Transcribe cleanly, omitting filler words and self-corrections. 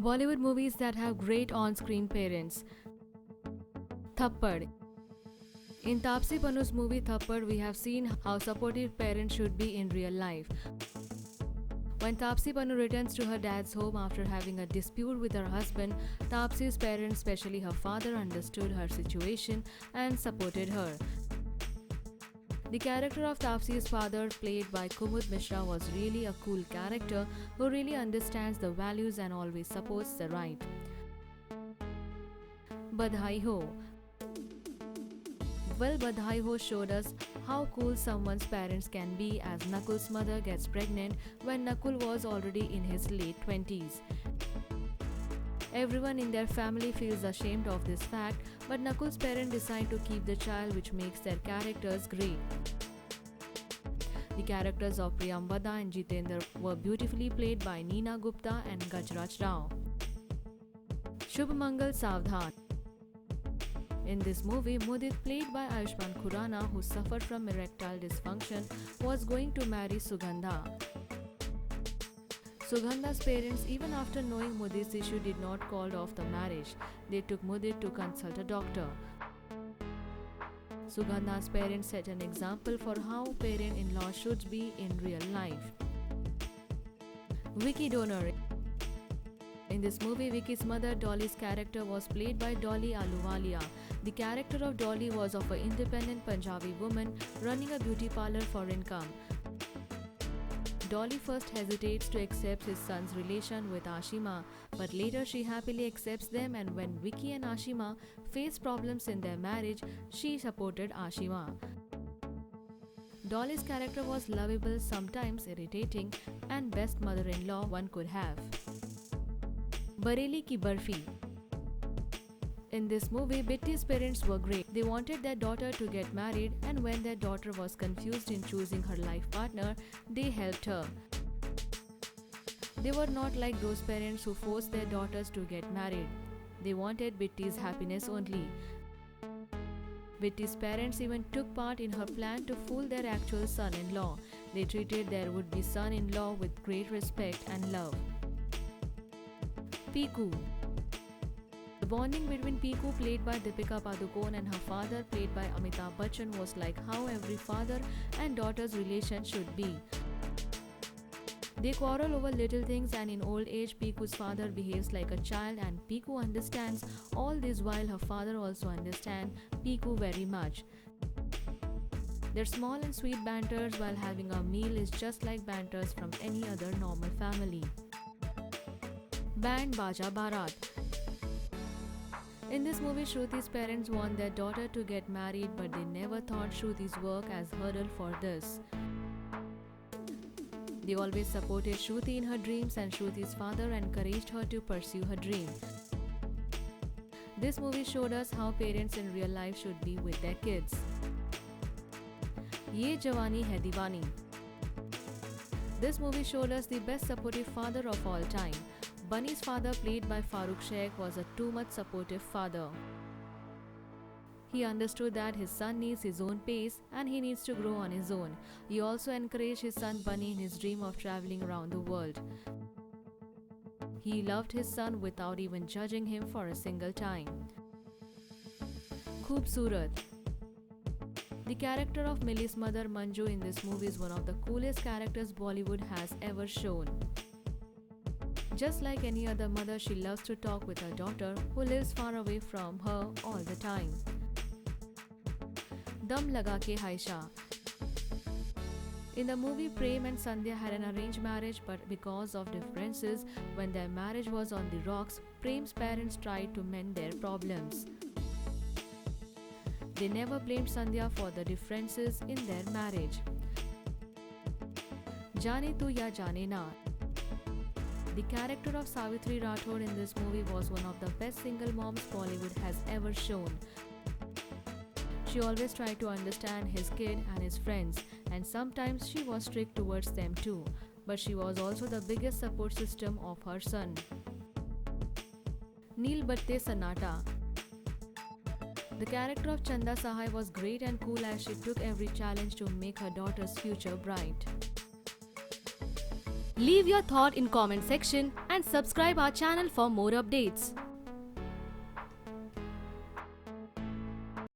Bollywood movies that have great on-screen parents. Thappad. In Taapsee Pannu's movie Thappad, we have seen how supportive parents should be in real life. When Taapsee Pannu returns to her dad's home after having a dispute with her husband, Taapsee's parents, especially her father, understood her situation and supported her. The character of Taapsee's father, played by Kumud Mishra, was really a cool character who really understands the values and always supports the right. Badhai Ho. Well, Badhai Ho showed us how cool someone's parents can be as Nakul's mother gets pregnant when Nakul was already in his late 20s. Everyone in their family feels ashamed of this fact, but Nakul's parents decide to keep the child, which makes their characters great. The characters of Priyam Vada and Jitendra were beautifully played by Neena Gupta and Gajraj Rao. Shubh Mangal Savdhan. In this movie, Mudit, played by Ayushmann Khurrana, who suffered from erectile dysfunction, was going to marry Sugandha. Sugandha's parents, even after knowing Mudit's issue, did not call off the marriage. They took Mudit to consult a doctor. Sugandha's parents set an example for how parent-in-law should be in real life. Vicky Donor. In this movie, Vicky's mother Dolly's character was played by Dolly Ahluwalia. The character of Dolly was of an independent Punjabi woman running a beauty parlor for income. Dolly first hesitates to accept his son's relation with Ashima, but later she happily accepts them, and when Vicky and Ashima faced problems in their marriage, she supported Ashima. Dolly's character was lovable, sometimes irritating, and best mother-in-law one could have. Bareli Ki Barfi. In this movie, Bitti's parents were great. They wanted their daughter to get married, and when their daughter was confused in choosing her life partner, they helped her. They were not like those parents who forced their daughters to get married. They wanted Bitti's happiness only. Bitti's parents even took part in her plan to fool their actual son-in-law. They treated their would-be son-in-law with great respect and love. Piku. The bonding between Piku, played by Deepika Padukone, and her father, played by Amitabh Bachchan, was like how every father and daughter's relation should be. They quarrel over little things, and in old age, Piku's father behaves like a child, and Piku understands all this while her father also understands Piku very much. Their small and sweet banters while having a meal is just like banters from any other normal family. Band Baja Barat. In this movie, Shruti's parents want their daughter to get married, but they never thought Shruti's work as hurdle for this. They always supported Shruti in her dreams, and Shruti's father encouraged her to pursue her dream. This movie showed us how parents in real life should be with their kids. Ye Jawani Hai Diwani. This movie showed us the best supportive father of all time. Bunny's father, played by Farooq Sheikh, was a too much supportive father. He understood that his son needs his own pace and he needs to grow on his own. He also encouraged his son Bunny in his dream of traveling around the world. He loved his son without even judging him for a single time. Khoobsurat. The character of Milli's mother Manju in this movie is one of the coolest characters Bollywood has ever shown. Just like any other mother, she loves to talk with her daughter who lives far away from her all the time. Dum Laga Ke Haisha. In the movie, Prem and Sandhya had an arranged marriage, but because of differences, when their marriage was on the rocks, Prem's parents tried to mend their problems. They never blamed Sandhya for the differences in their marriage. Jaane Tu Ya Jaane Na. The character of Savitri Rathod in this movie was one of the best single moms Bollywood has ever shown. She always tried to understand his kid and his friends, and sometimes she was strict towards them too, but she was also the biggest support system of her son. Neel Batte Sanata. The character of Chanda Sahai was great and cool as she took every challenge to make her daughter's future bright. Leave your thought in comment section and and subscribe our channel for more updates.